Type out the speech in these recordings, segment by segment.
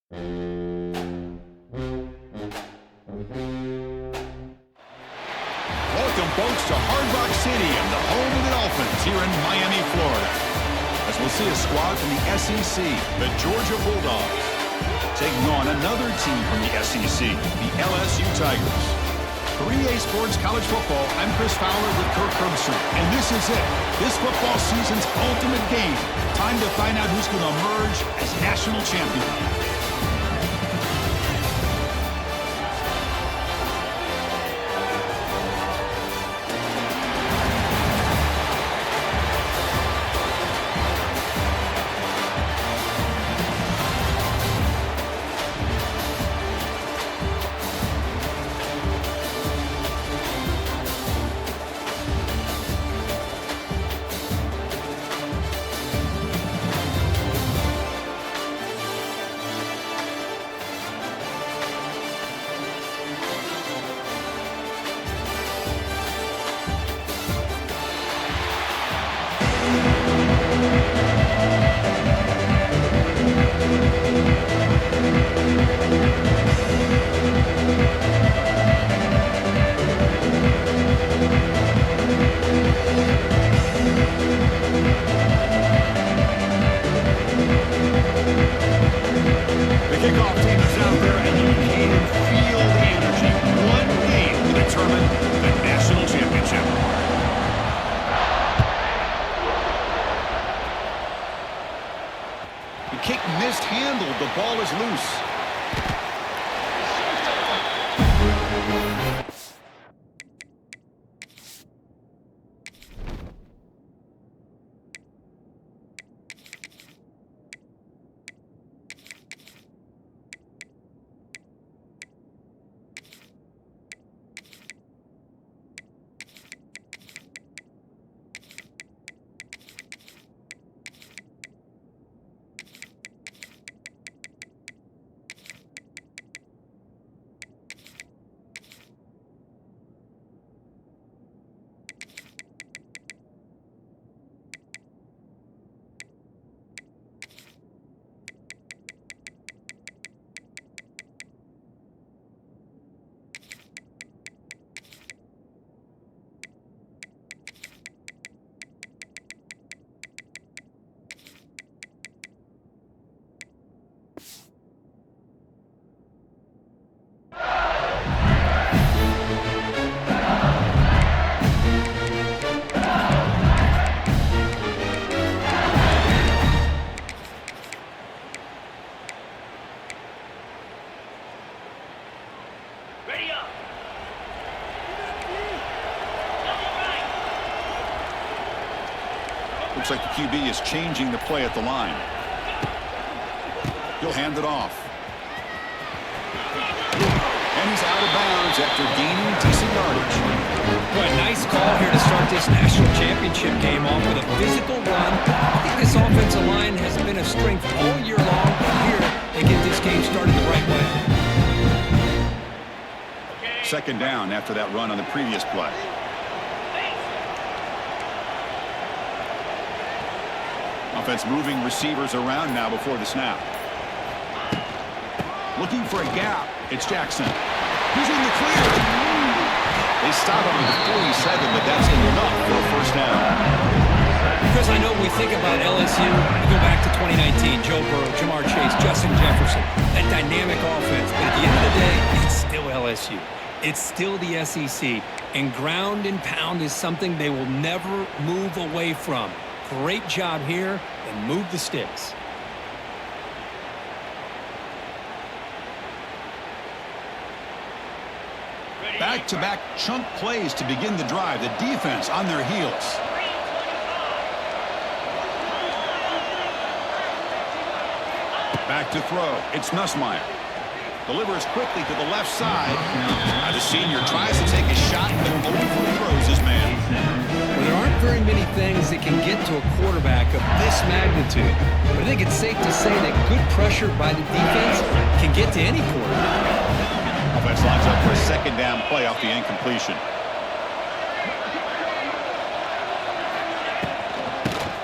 Welcome, folks, to Hard Rock City and the home of the Dolphins here in Miami, Florida. As we'll see a squad from the SEC, the Georgia Bulldogs, taking on another team from the SEC, the LSU Tigers. For EA Sports College Football, I'm Chris Fowler with Kirk Herbstreit, and this is it. This football season's ultimate game. Time to find out who's going to emerge as national champion. Mishandled, the ball is loose. Looks like the QB is changing the play at the line. He'll hand it off. And he's out of bounds after gaining decent yardage. Boy, nice call here to start this national championship game off with a physical run. I think this offensive line has been a strength all year long. Here, they get this game started the right way. Second down after that run on the previous play. Offense moving receivers around now before the snap. Looking for a gap. It's Jackson. He's in the clear. They stop him at the 47, but that's enough for a first down. Chris, I know we think about LSU. We go back to 2019. Joe Burrow, Jamar Chase, Justin Jefferson. That dynamic offense. But at the end of the day, it's still LSU. It's still the SEC. And ground and pound is something they will never move away from. Great job here, and move the sticks. Back-to-back chunk plays to begin the drive. The defense on their heels. Back to throw. It's Nussmeier. Delivers quickly to the left side. Now the senior tries to take a shot, but overthrows his man. Well, there aren't very many things that can get to a quarterback of this magnitude. But I think it's safe to say that good pressure by the defense can get to any quarterback. Offense lines up for a second down play off the incompletion.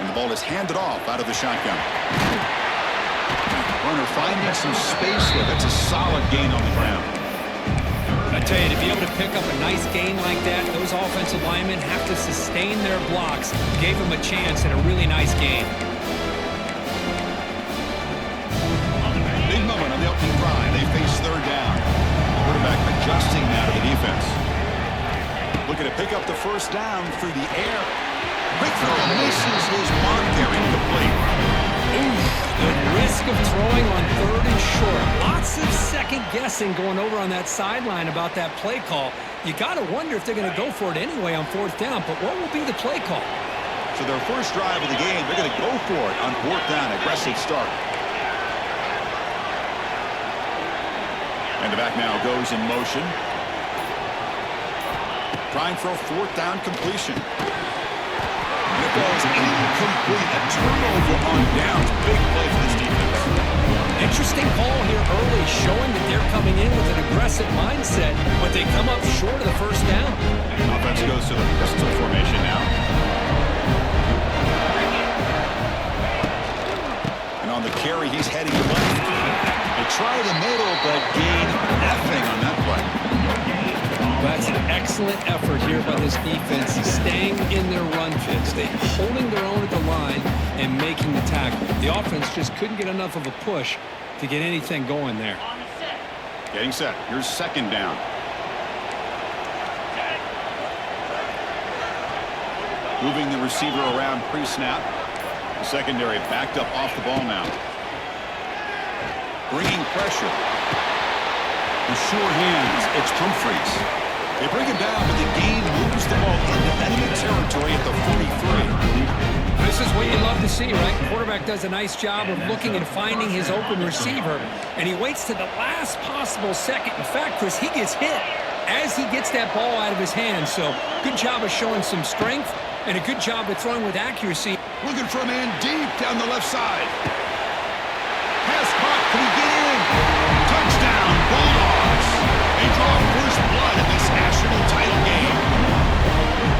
And the ball is handed off out of the shotgun. Runner finding some space there. That's a solid gain on the ground. I tell you, to be able to pick up a nice gain like that, those offensive linemen have to sustain their blocks. Gave him a chance and a really nice gain. Big moment on the opening drive. They face third down. Quarterback adjusting now to the defense. Looking to pick up the first down through the air. Quick throw misses his mark there, incomplete. The risk of throwing on third and short. Lots of second guessing going over on that sideline about that play call. You got to wonder if they're going to go for it anyway on fourth down, but what will be the play call? So their first drive of the game, they're going to go for it on fourth down. Aggressive start. And the back now goes in motion. Trying for a fourth down completion. It goes incomplete. A turnover on downs. Big play for this defense. Interesting call here early, showing that they're coming in with an aggressive mindset, but they come up short of the first down. Offense goes to the pistol formation now. And on the carry, he's heading left. They try the middle, but gain nothing on that play. That's an excellent effort here by this defense, staying in their run fits. They're holding their own at the line and making the tackle. The offense just couldn't get enough of a push to get anything going there. Getting set. Here's second down. Moving the receiver around pre-snap. The secondary backed up off the ball now. Bringing pressure. The sure hands. It's Humphreys. They bring him down, but the gain moves the ball into enemy territory at the 43. This is what you love to see, right? Quarterback does a nice job of looking and finding his open receiver, and he waits to the last possible second. In fact, Chris, he gets hit as he gets that ball out of his hands. So good job of showing some strength and a good job of throwing with accuracy. Looking for a man deep down the left side. Pass caught. Can he get in? Touchdown, Bulldogs. They draw first blood in this national title game.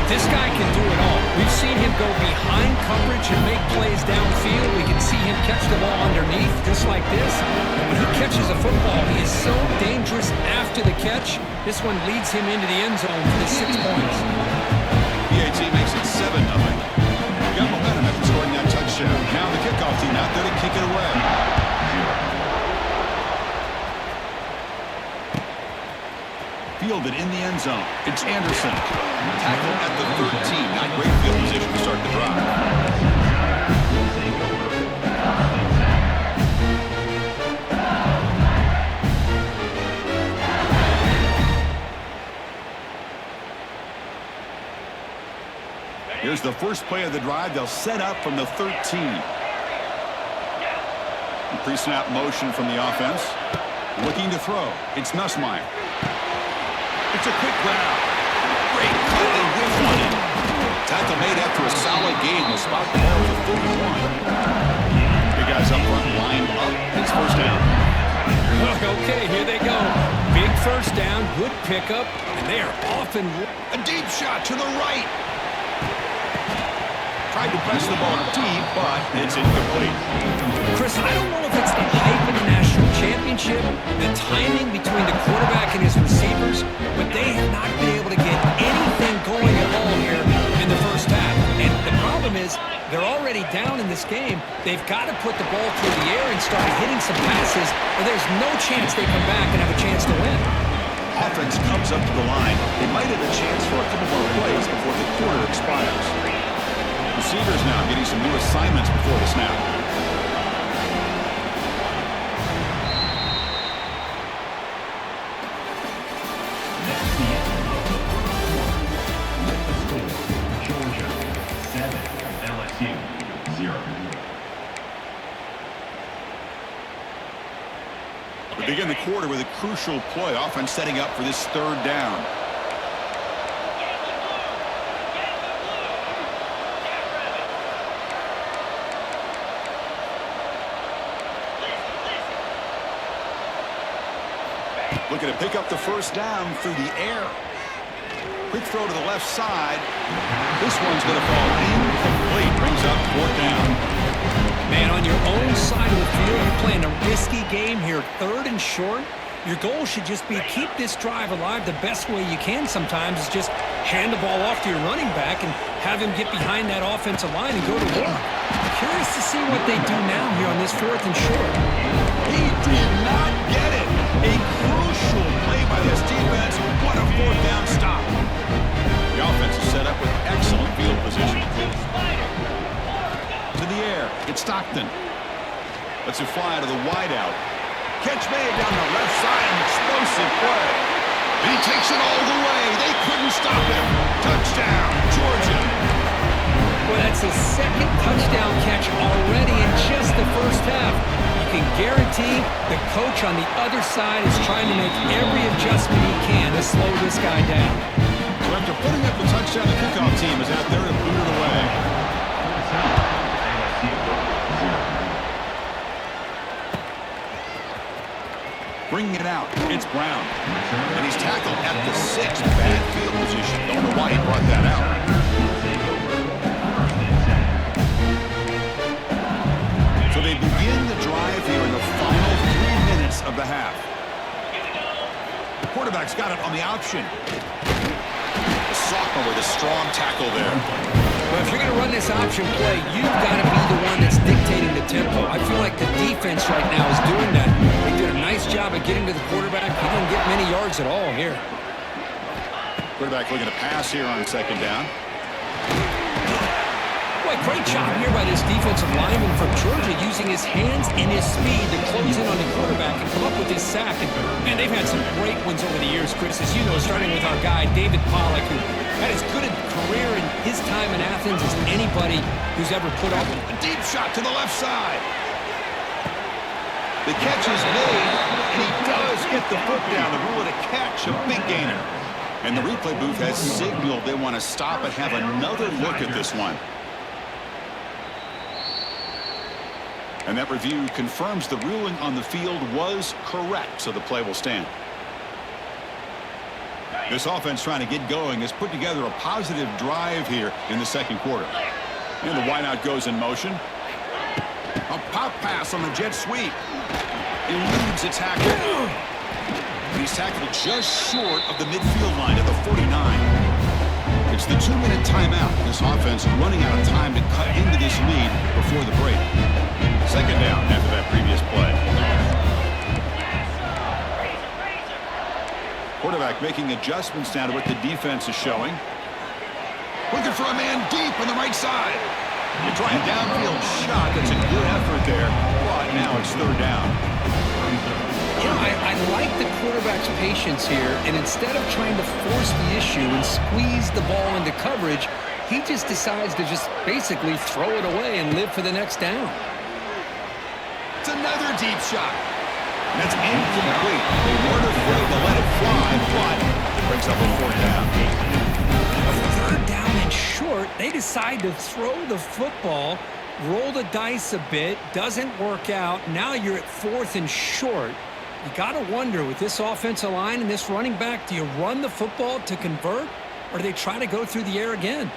This guy can do it all. We've seen him go behind coverage and make plays downfield. We can see him catch the ball underneath, just like this. And when he catches a football, he is so dangerous after the catch. This one leads him into the end zone for the 6 points. BAT makes it 7-0. Got momentum after scoring that touchdown. Now the kickoff team out there to kick it away. Fielded in the end zone. It's Anderson. Tackle at the 13. Not great field position to start the drive. Here's the first play of the drive. They'll set up from the 13. Pre-snap motion from the offense. Looking to throw. It's Nussmeier. It's a quick route. Great cut and whiff on it. Tackle made after a solid gain. Will spot the ball for 41. Big guys up front lined up. It's first down. Okay, here they go. Big first down, good pickup, and they are off and... A deep shot to the right. Tried to press the ball deep, but it's incomplete. Chris, I don't know if it's the hype of the national championship, the timing between the quarterback and his receivers, but they have not been able to get anything going at all here in the first half. And the problem is, they're already down in this game. They've got to put the ball through the air and start hitting some passes, or there's no chance they come back and have a chance to win. Offense comes up to the line. They might have a chance for a couple more plays before the quarter expires. Receivers now getting some new assignments before the snap. Georgia 7, LSU 0. We begin the quarter with a crucial play. Offense setting up for this third down. Looking to pick up the first down through the air. Quick throw to the left side. This one's going to fall incomplete. Brings up fourth down. Man, on your own side of the field, you're playing a risky game here, 3rd and short, your goal should just be keep this drive alive. The best way you can sometimes is just hand the ball off to your running back and have him get behind that offensive line and go to work. Curious to see what they do now here on this 4th and short. He did not get it. A crucial play by this defense. What a 4th down stop. The offense is set up with excellent field position. To the air. It's Stockton. Lets it fly to the wideout. Catch made down the left side. An explosive play. And he takes it all the way. They couldn't stop him. Touchdown, Georgia. Well, that's his 2nd touchdown catch already in just the first half. You can guarantee the coach on the other side is trying to make every adjustment he can to slow this guy down. So after putting up the touchdown, the kickoff team is out there to boot it away. Bringing it out, it's Brown. And he's tackled at the 6th. Bad field position. Don't know why he brought that out. So they begin the drive here in the final 3 minutes of the half. The quarterback's got it on the option. The sophomore with a strong tackle there. Well, if you're going to run this option play, you've got to be the one that's dictating the tempo. I feel like the defense right now is doing that. They did a nice job of getting to the quarterback. He didn't get many yards at all here. Quarterback looking to pass here on 2nd down. Boy, great job here by this defensive lineman from Georgia using his hands and his speed to close in on the quarterback and come up with this sack. And, man, they've had some great ones over the years, Chris, as you know, starting with our guy, David Pollack, who had as good a career in his time in Athens as anybody who's ever put up. A deep shot to the left side. The catch is made, and he does get the foot down. The rule of the catch, a big gainer. And the replay booth has signaled they want to stop and have another look at this one. And that review confirms the ruling on the field was correct, so the play will stand. This offense trying to get going has put together a positive drive here in the 2nd quarter. And the wideout goes in motion. A pop pass on the jet sweep. Eludes a tackle. He's tackled just short of the midfield line at the 49. It's the 2-minute timeout. This offense running out of time to cut into this lead before the break. 2nd down after that previous play. Quarterback making adjustments now to what the defense is showing. Looking for a man deep on the right side. You try a downfield shot. That's a good effort there. But now it's 3rd down. You know, I like the quarterback's patience here, and instead of trying to force the issue and squeeze the ball into coverage, he just decides to just basically throw it away and live for the next down. It's another deep shot. And that's incomplete. They weren't afraid to let it fly, but it brings up a 4th down. A 3rd down and short. They decide to throw the football, roll the dice a bit, doesn't work out. Now you're at 4th and short. You got to wonder, with this offensive line and this running back, do you run the football to convert, or do they try to go through the air again?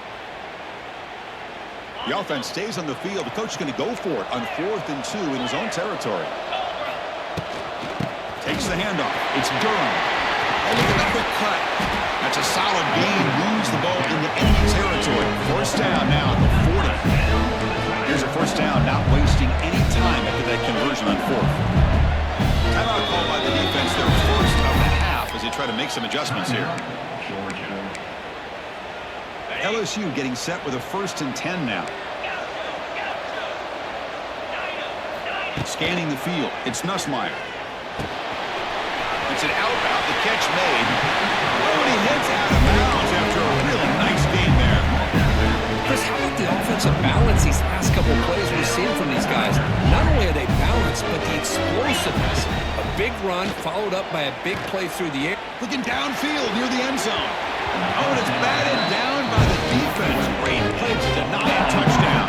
The offense stays on the field. The coach is going to go for it on 4th and 2 in his own territory. Takes the handoff. It's Durham. Oh, look at the quick cut. That's a solid gain. Moves the ball into enemy territory. 1st down now at the 40. Here's a 1st down, not wasting any time after that conversion on 4th. Timeout call by the defense, their 1st of the half as they try to make some adjustments here. LSU getting set with a 1st and 10 now. Scanning the field. It's Nussmeier. It's an outbound. The catch made. Oh, and he hits out of bounds after a really nice game there. Chris, how about the offensive balance these last couple of plays we're seeing from these guys? Not only are they balanced, but the explosiveness. A big run followed up by a big play through the air. Looking downfield near the end zone. Oh, and it's batted down by the defense. Great play to deny a touchdown.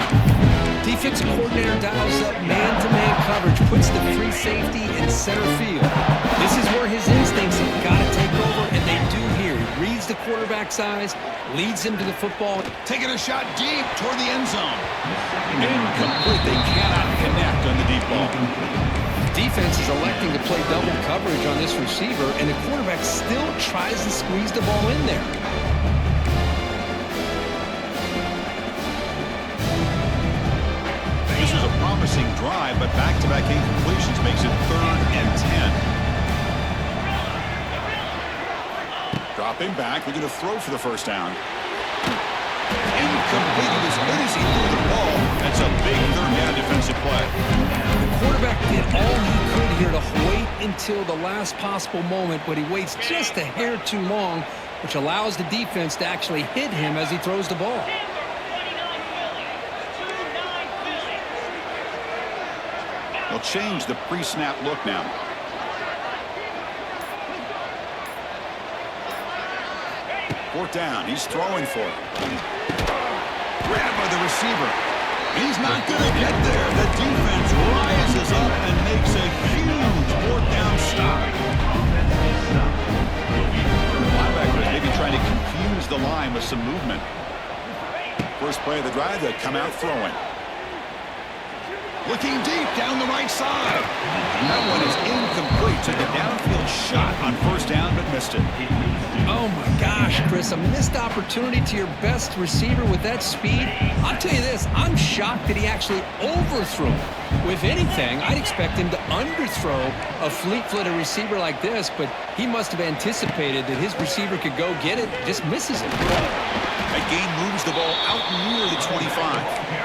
Defensive coordinator dials up man-to-man coverage, puts the free safety in center field. This is where his instincts have got to take over, and they do here. He reads the quarterback's eyes, leads him to the football. Taking a shot deep toward the end zone. Incomplete. They cannot connect on the deep ball. defense is electing to play double coverage on this receiver, and the quarterback still tries to squeeze the ball in there. This is a promising drive, but back-to-back incompletions makes it 3rd and 10. Dropping back, looking to throw for the first down. Incomplete as good as he threw the ball. That's a big 3rd down defensive play. The quarterback did all he could here to wait until the last possible moment, but he waits just a hair too long, which allows the defense to actually hit him as he throws the ball. They'll change the pre-snap look now. Fourth down. He's throwing for it. Grabbed by the receiver. He's not going to get there. The defense rises up and makes a huge 4th down stop. The linebacker is maybe trying to confuse the line with some movement. First play of the drive, they come out throwing. Looking deep down the right side. That one is incomplete. Took a downfield shot on first down, but missed it. Oh, my gosh, Chris, a missed opportunity to your best receiver with that speed. I'll tell you this, I'm shocked that he actually overthrew. If anything, I'd expect him to underthrow a fleet-footed receiver like this, but he must have anticipated that his receiver could go get it, just misses it. That game moves the ball out near the 25.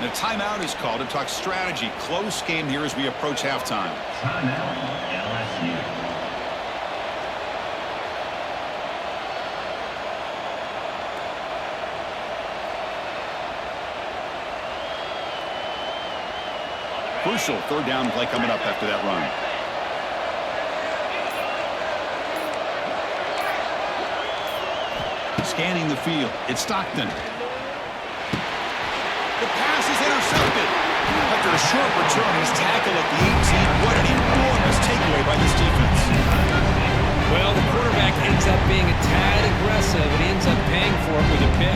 And a timeout is called to talk strategy. Close game here as we approach halftime. Timeout, LSU. Crucial 3rd down play coming up after that run. Scanning the field. It's Stockton. The pass is intercepted. After a short return, he's tackled at the 18. What an enormous takeaway by this defense. Well, the quarterback ends up being a tad aggressive, and he ends up paying for it with a pick.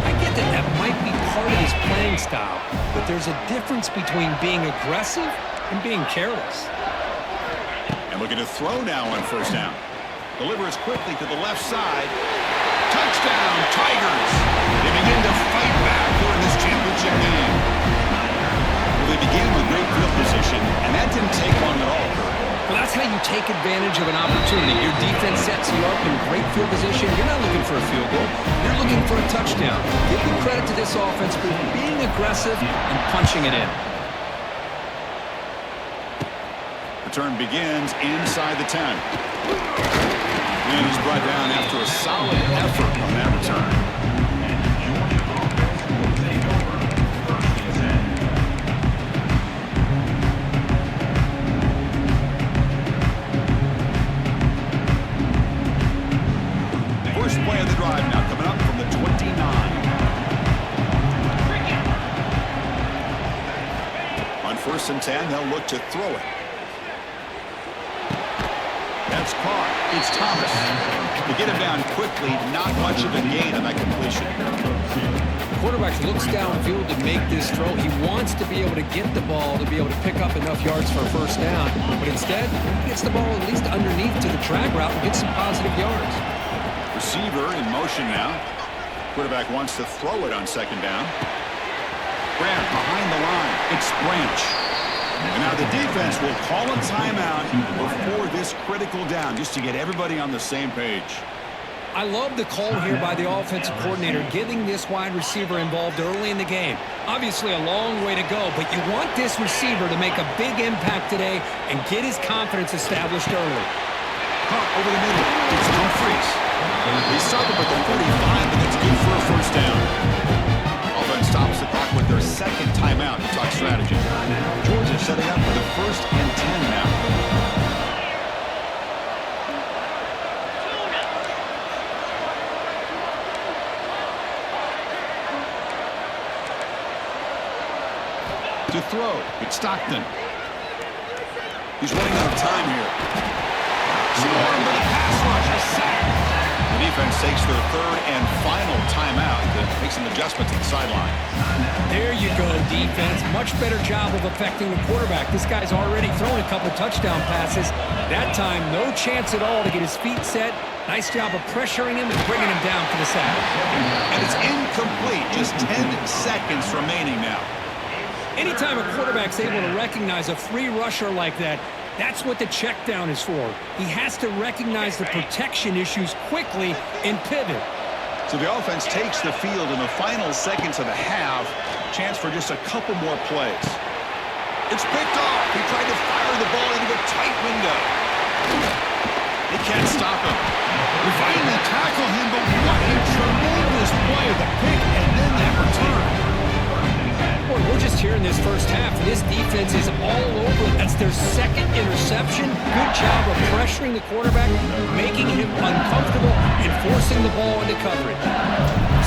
I get that that might be part of his playing style, but there's a difference between being aggressive and being careless. And looking to throw now on first down. Delivers quickly to the left side. Touchdown, Tigers! They begin to fight back here in this championship game. Well, they began with great field position, and that didn't take long at all. Well, that's how you take advantage of an opportunity. Your defense sets you up in great field position. You're not looking for a field goal. You're looking for a touchdown. Give the credit to this offense for being aggressive and punching it in. Return begins inside the 10. And he's brought down after a solid effort on that return. First play of the drive now coming up from the 29. On 1st and 10, they'll look to throw it. That's caught. It's Thomas. To get him down quickly, not much of a gain on that completion. The quarterback looks downfield to make this throw. He wants to be able to get the ball to be able to pick up enough yards for a first down, but instead, he gets the ball at least underneath to the drag route and gets some positive yards. Receiver in motion now. Quarterback wants to throw it on 2nd down. Grant behind the line. It's Branch. And now the defense will call a timeout before this critical down, just to get everybody on the same page. I love the call here by the offensive coordinator, getting this wide receiver involved early in the game. Obviously a long way to go, but you want this receiver to make a big impact today and get his confidence established early. Pump over the middle. It's Humphries. He started with the 45, and it's good for a first down. Offense stops the clock with their 2nd timeout to talk strategy. Georgia setting up for the 1st and 10 now. To throw, it's Stockton. He's running out of time here. Swarmed by the pass rush, a sack. Defense takes their third and final timeout to make some adjustments at the sideline. There you go, defense. Much better job of affecting the quarterback. This guy's already thrown a couple touchdown passes. That time, no chance at all to get his feet set. Nice job of pressuring him and bringing him down for the sack. And it's incomplete. Just 10 seconds remaining now. Anytime a quarterback's able to recognize a free rusher like that, that's what the check down is for. He has to recognize the protection issues quickly and pivot. So the offense takes the field in the final seconds of the half. Chance for just a couple more plays. It's picked off. He tried to fire the ball into a tight window. They can't stop him. We finally tackle him, but what a tremendous play of the pick and then that return. Boy, we're just here in this first half, and this defense is all over. That's their second interception. Good job of pressuring the quarterback, making him uncomfortable, and forcing the ball into coverage.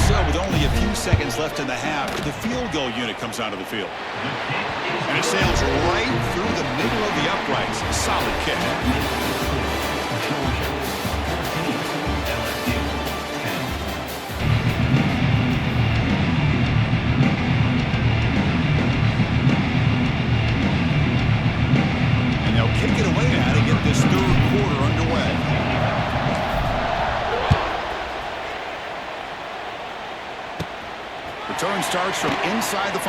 So with only a few seconds left in the half, the field goal unit comes out of the field. And it sails right through the middle of the uprights. Solid kick. Kick it away now to get this third quarter underway. Return starts from inside the 5.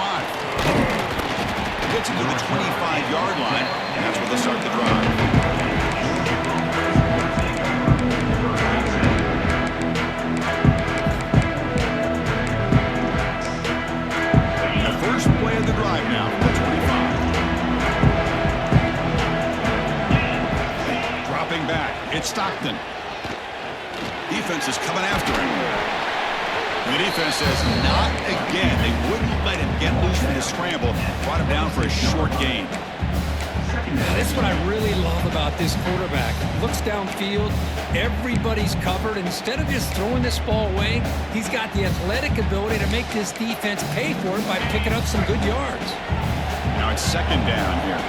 Gets it to the 25-yard line, and that's where they start the drive. The first play of the drive now from the 25. Back. It's Stockton. Defense is coming after him. And the defense says, not again. They wouldn't let him get loose from the scramble. Brought him down for a short gain. That's what I really love about this quarterback. Looks downfield. Everybody's covered. Instead of just throwing this ball away, he's got the athletic ability to make this defense pay for it by picking up some good yards. Now it's second down here.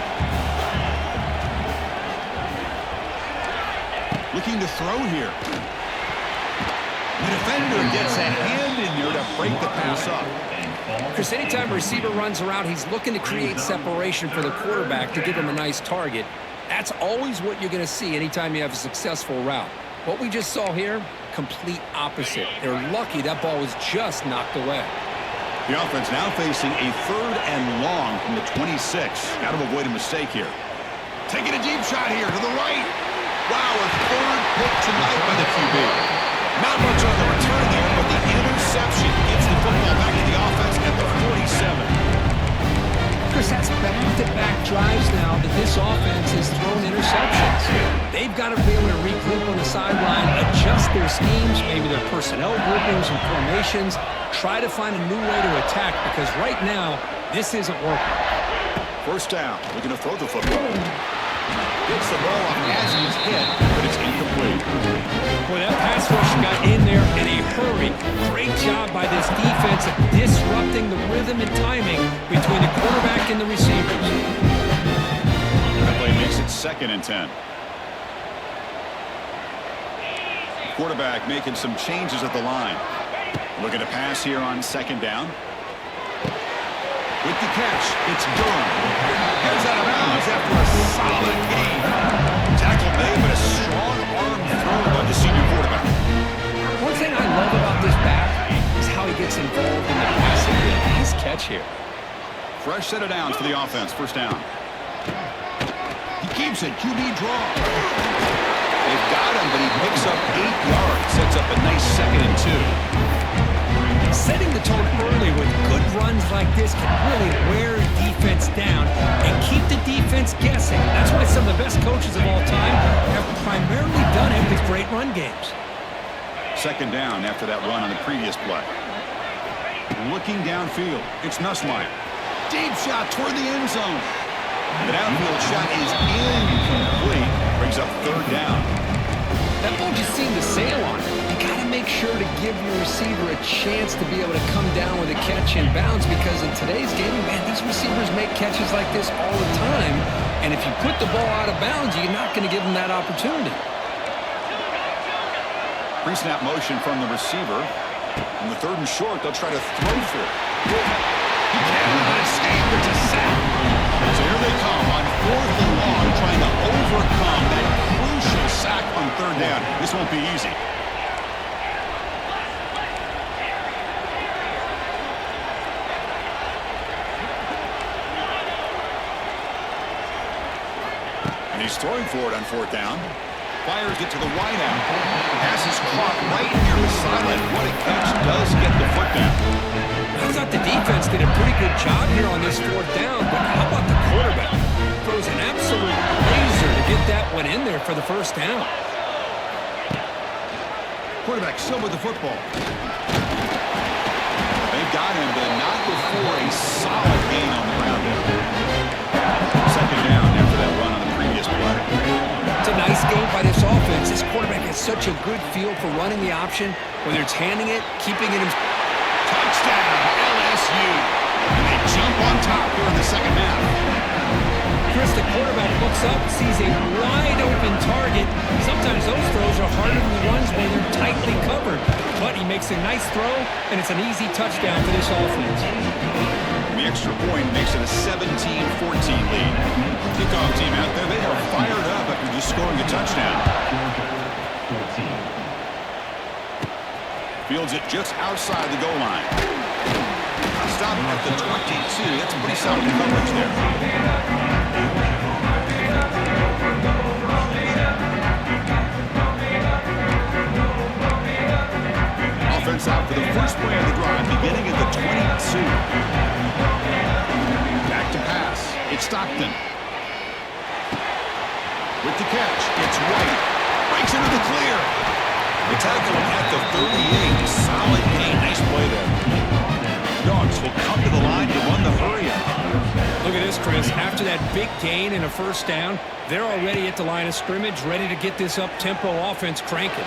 Looking to throw here. The defender gets a hand in there to break the pass up. Chris, anytime a receiver runs around, he's looking to create separation for the quarterback to give him a nice target. That's always what you're going to see anytime you have a successful route. What we just saw here, complete opposite. They're lucky that ball was just knocked away. The offense now facing a third and long from the 26. Got to avoid a mistake here. Taking a deep shot here to the right. Wow, a third pick tonight by the QB. Not much on the return there, but the interception gets the football back to the offense at the 47. Chris, that's back-to-back drives now that this offense has thrown interceptions. They've got to be able to regroup on the sideline, adjust their schemes, maybe their personnel groupings and formations, try to find a new way to attack, because right now, this isn't working. First down, looking to throw the football. Gets the ball off as he's hit, but it's incomplete. Boy, that pass rush got in there in a hurry. Great job by this defense of disrupting the rhythm and timing between the quarterback and the receivers. That play makes it 2nd and 10. Quarterback making some changes at the line. Looking to pass here on 2nd down. With the catch, it's Durham. Heads out of bounds after a solid game. Tackle made, but a strong arm throw by the senior quarterback. One thing I love about this back is how he gets involved in the passing game. Nice catch here. Fresh set of downs for the offense. First down. He keeps it. QB draw. They've got him, but he picks up 8 yards. Sets up a nice 2nd and 2. Setting the tone early with good runs like this can really wear defense down and keep the defense guessing. That's why some of the best coaches of all time have primarily done it with great run games. 2nd down after that run on the previous play. Looking downfield, it's Nussmeier. Deep shot toward the end zone. The downfield shot is incomplete. Brings up 3rd down. That ball just seemed to sail on it. You got to make sure to give your receiver a chance to be able to come down with a catch in bounds, because in today's game, man, these receivers make catches like this all the time. And if you put the ball out of bounds, you're not going to give them that opportunity. Pre-snap motion from the receiver. On the 3rd and short, they'll try to throw for it. He cannot escape. It's a sack. So here they come on 4th and long, trying to overcome that crucial sack on 3rd down. This won't be easy. And he's throwing for it on 4th down. Fires it to the wideout. Pass is caught right near the sideline. What a catch. Does get the foot down. I thought the defense did a pretty good job here on this 4th down, but how about the quarterback? Throws an absolute laser to get that one in there for the 1st down. Quarterback still with the football. They've got him, but not before a solid gain on the ground. 2nd down after that run on the previous play. It's a nice game by this offense. This quarterback has such a good feel for running the option, whether it's handing it, keeping it in. Touchdown, LSU. And they jump on top here in the 2nd half. Chris, the quarterback looks up, sees a wide-open target. Sometimes those throws are harder than the ones where they're tightly covered. But he makes a nice throw, and it's an easy touchdown for this offense. The extra point makes it a 17-14 lead. Kickoff team out there, they are fired up after just scoring a touchdown. Fields it just outside the goal line. Stop at the 22. That's a pretty solid coverage there. Offense out for the first play of the drive, beginning at the 22. Back to pass. It's Stockton. With the catch, it's White. Breaks into the clear. The tackle at the 38. Solid gain. Nice play there. Dogs will come to the line to run the hurry up. Look at this, Chris. After that big gain and a 1st down, they're already at the line of scrimmage, ready to get this up-tempo offense cranking.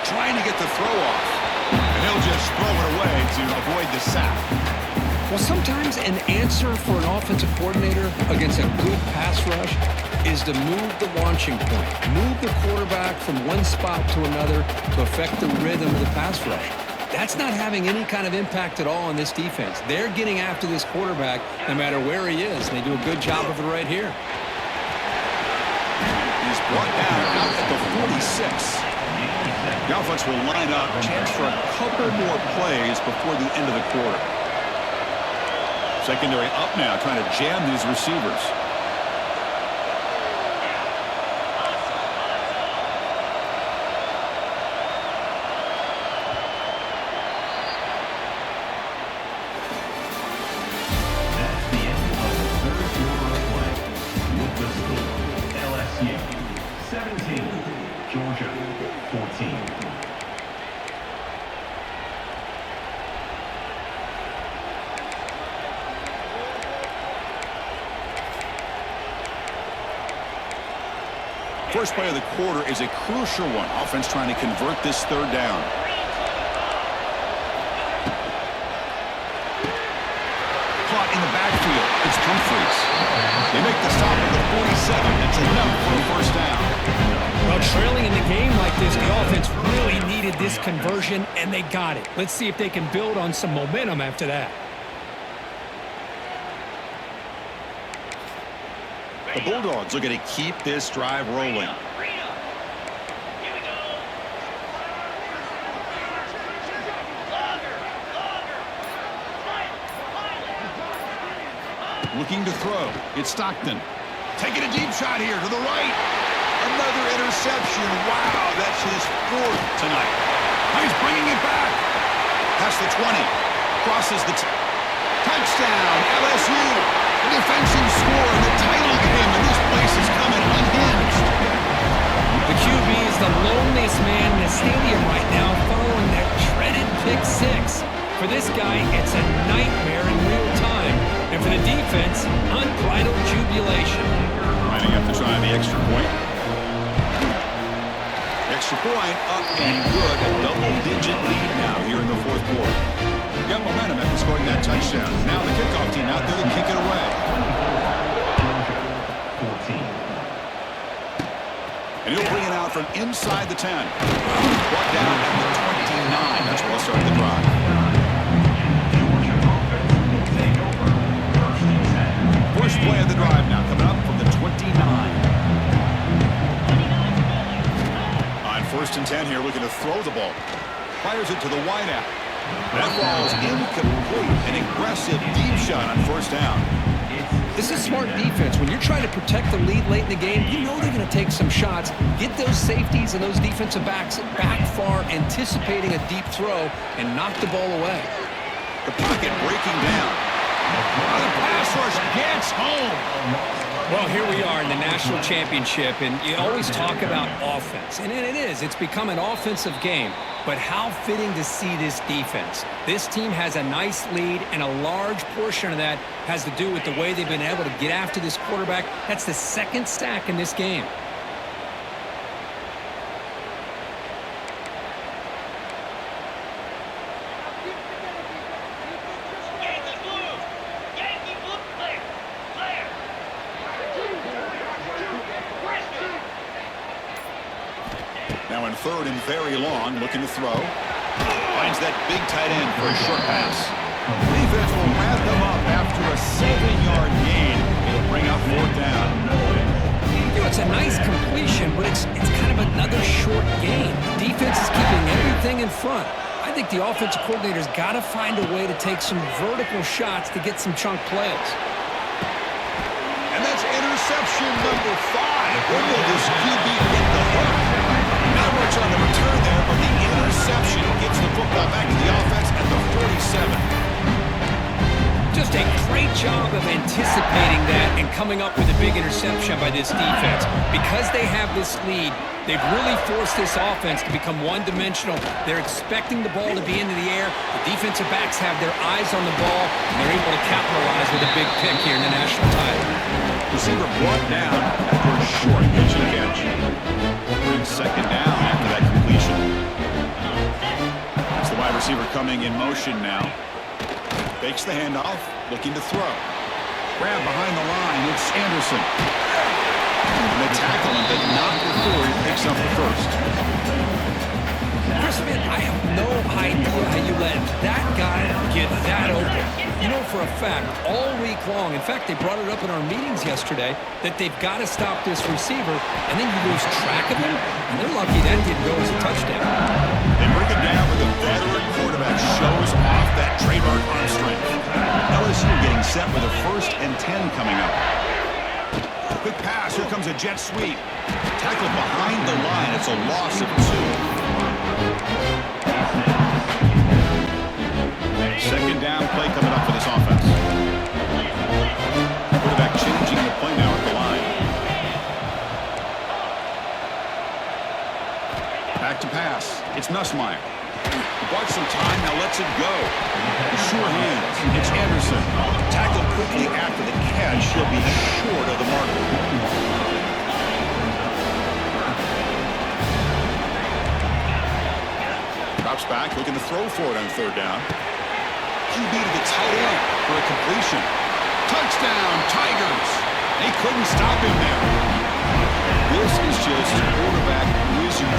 Trying to get the throw off. And he'll just throw it away to avoid the sack. Well, sometimes an answer for an offensive coordinator against a good pass rush is to move the launching point. Move the quarterback from one spot to another to affect the rhythm of the pass rush. That's not having any kind of impact at all on this defense. They're getting after this quarterback no matter where he is. They do a good job of it right here. He's brought down out at the 46. The offense will line up. Chance for a couple more plays before the end of the quarter. Secondary up now, trying to jam these receivers. That's the end of the 3rd quarter of play. With the score, LSU 17, Georgia 14. First play of the quarter is a crucial one. Offense trying to convert this 3rd down. Caught in the backfield. It's Humphries. They make the stop at the 47. That's enough for a 1st down. Well, trailing in the game like this, the offense really needed this conversion, and they got it. Let's see if they can build on some momentum after that. The Bulldogs looking to keep this drive rolling. Looking to throw. It's Stockton. Taking a deep shot here to the right. Another interception. Wow, that's his 4th tonight. He's bringing it back. Past the 20. Crosses the touchdown. LSU. The defensive score in the title game, and this place is coming unhinged. The QB is the loneliest man in the stadium right now following that dreaded pick 6. For this guy, it's a nightmare in real time. And for the defense, unbridled jubilation. Lining up to try the extra point. Extra point up and good. A double-digit lead now here in the 4th quarter. Got momentum after scoring that touchdown. Now the kickoff team out there to kick it away. 14. And he'll bring it out from them inside the 10. Brought down at the 29. That's where they'll start the drive. Georgia offense will take over 1st and 10. First play of the drive now, coming up from the 29. On 1st and 10 here, looking to throw the ball. Fires it to the wideout. That ball is incomplete. An aggressive deep shot on 1st down. This is smart defense. When you're trying to protect the lead late in the game, you know they're going to take some shots, get those safeties and those defensive backs back far, anticipating a deep throw, and knock the ball away. The pocket breaking down. The pass rush gets home. Well, here we are in the national championship, and you always talk about offense. And it is. It's become an offensive game. But how fitting to see this defense. This team has a nice lead, and a large portion of that has to do with the way they've been able to get after this quarterback. That's the second sack in this game. Now in 3rd and very long, looking to throw. Finds that big tight end for a short pass. Defense will wrap them up after a 7-yard gain. It'll bring up 4th down. You know, it's a nice completion, but it's kind of another short game. Defense is keeping everything in front. I think the offensive coordinator's got to find a way to take some vertical shots to get some chunk plays. And that's interception number 5. Where will this QB get the hook? Not much on the return there, but the interception gets the football back to the offense at the 47. Just a great job of anticipating that and coming up with a big interception by this defense. Because they have this lead, they've really forced this offense to become one-dimensional. They're expecting the ball to be into the air. The defensive backs have their eyes on the ball, and they're able to capitalize with a big pick here in the national title. Receiver brought down after a short pitch and catch. 2nd down after that completion. It's the wide receiver coming in motion now. Fakes the handoff, looking to throw. Grab behind the line, it's Anderson. And the tackle, but not before he picks up the 1st. Chris, man, I have no idea how you let that guy get that open. You know for a fact, all week long, in fact, they brought it up in our meetings yesterday, that they've got to stop this receiver, and then you lose track of him, and they're lucky that didn't go as a touchdown. They bring it down with a veteran quarterback, shows off that trademark arm strength. LSU getting set with a 1st and 10 coming up. Quick pass, here comes a jet sweep. Tackle behind the line, it's a loss of 2. 2nd down play coming up for this offense. Quarterback changing the play now at the line. Back to pass. It's Nussmeier. Bought some time, now lets it go. Sure hands. It's Anderson. Tackled quickly after the catch. He'll be short of the mark. Drops back, looking to throw for it on 3rd down. QB to the tight end for a completion. Touchdown, Tigers! They couldn't stop him there. This is just quarterback wizardry.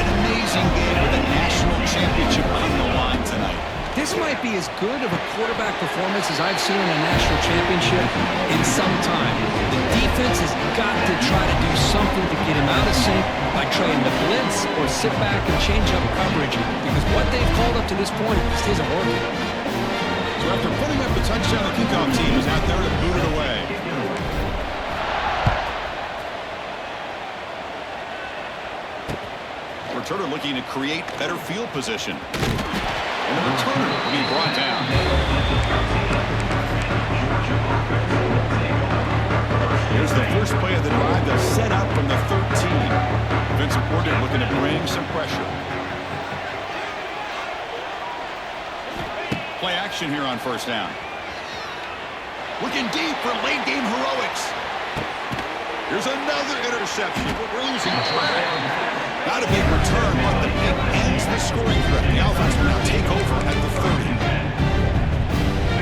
An amazing game with a national championship on the line tonight. This might be as good of a quarterback performance as I've seen in a national championship in some time. The defense has got to try to do something to get him out of sync by trying to blitz or sit back and change up coverage, because what they've called up to this point just isn't working. So after putting up the touchdown, the kickoff team is out there to boot it away. Returner looking to create better field position. And the returner will be brought down. Here's the first play of the drive. They'll set up from the 13. Defensive coordinator looking to bring some pressure. Play action here on 1st down. Looking deep for late game heroics. Here's another interception. We're losing track. Not a big return, but the pick ends the scoring threat. The offense will now take over at the 30.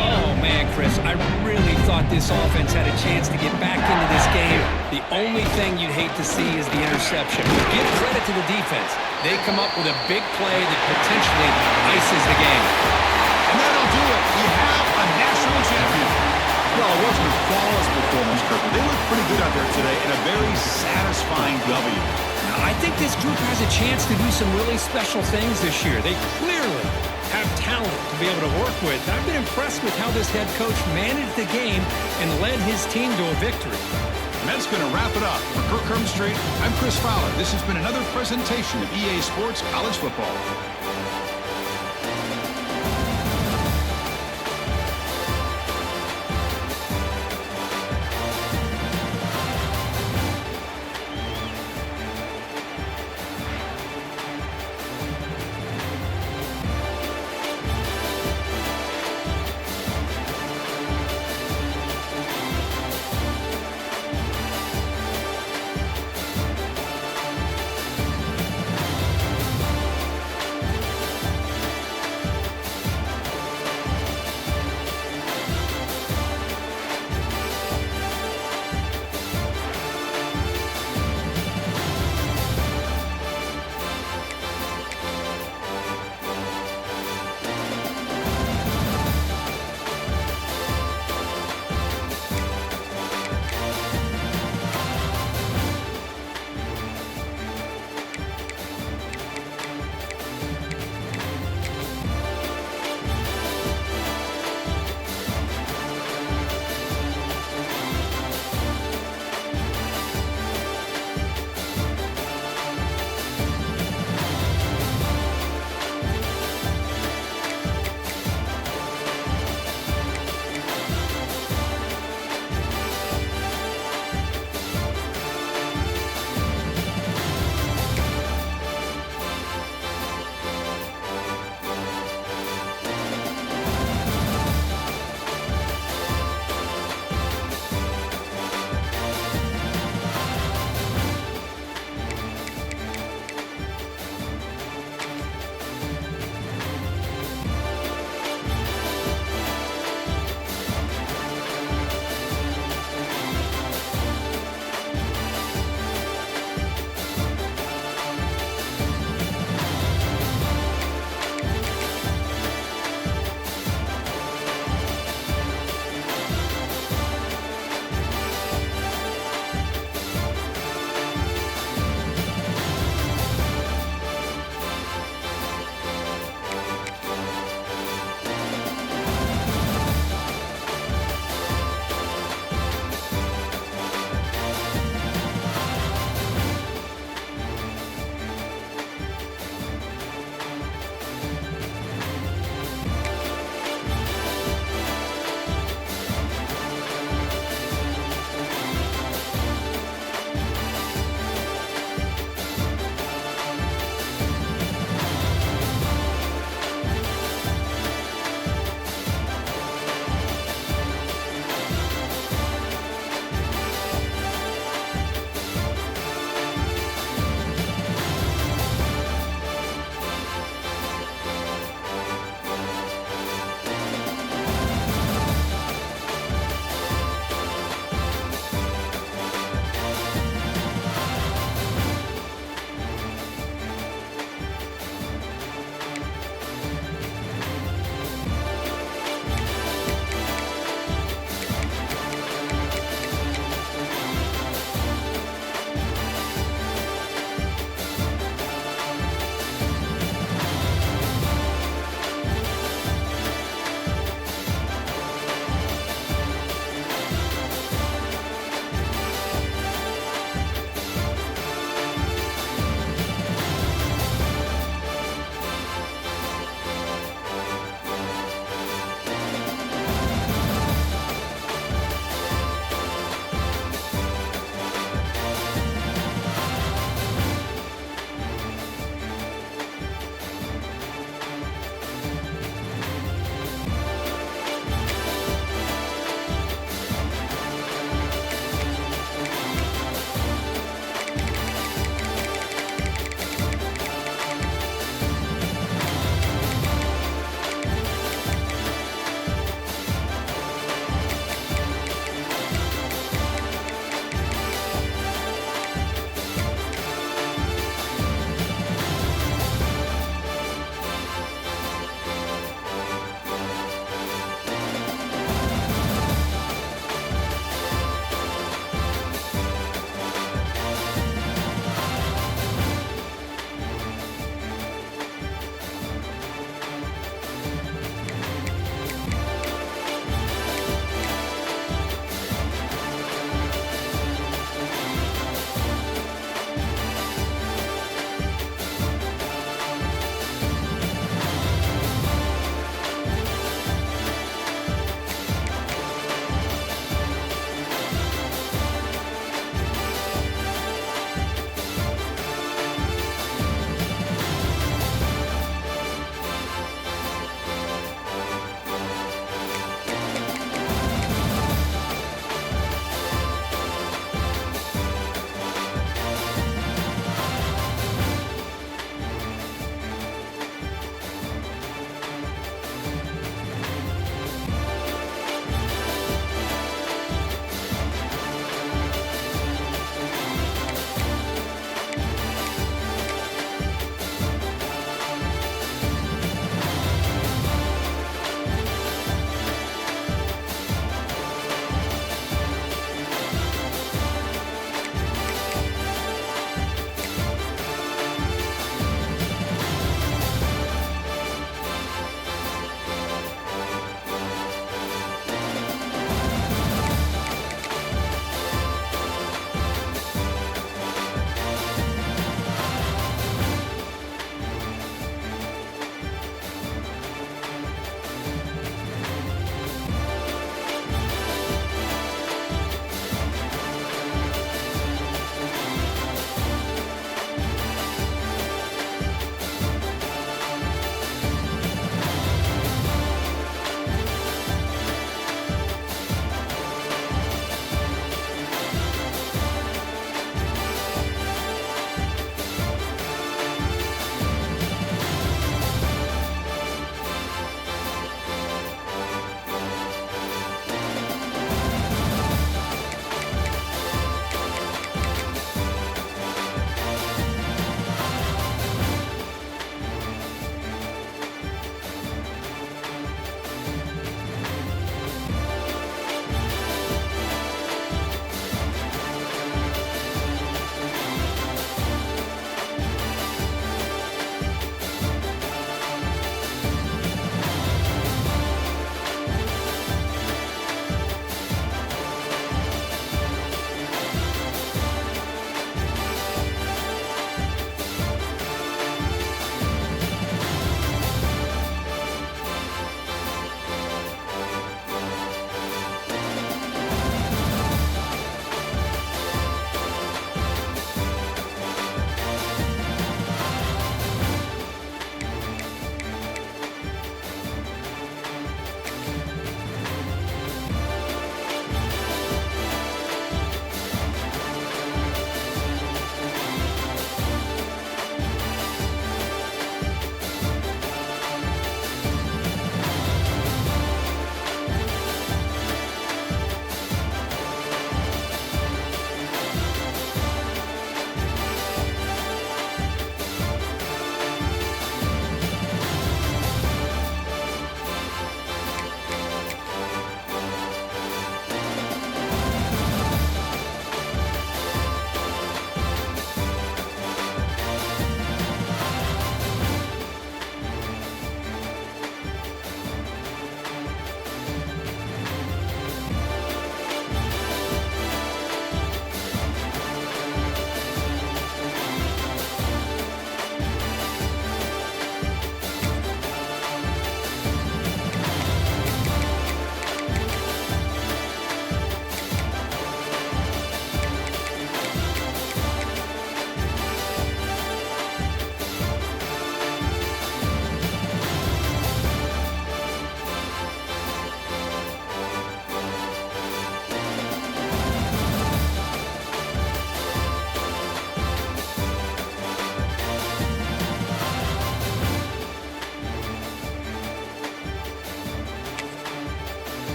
Oh, man, Chris, I really thought this offense had a chance to get back into this game. The only thing you'd hate to see is the interception. But give credit to the defense. They come up with a big play that potentially ices the game. And that'll do it. We have a national champion. Well, it wasn't a flawless performance, Kirk, but they looked pretty good out there today in a very satisfying W. I think this group has a chance to do some really special things this year. They clearly have talent to be able to work with. I've been impressed with how this head coach managed the game and led his team to a victory. And that's going to wrap it up. For Kirk Street, I'm Chris Fowler. This has been another presentation of EA Sports College Football.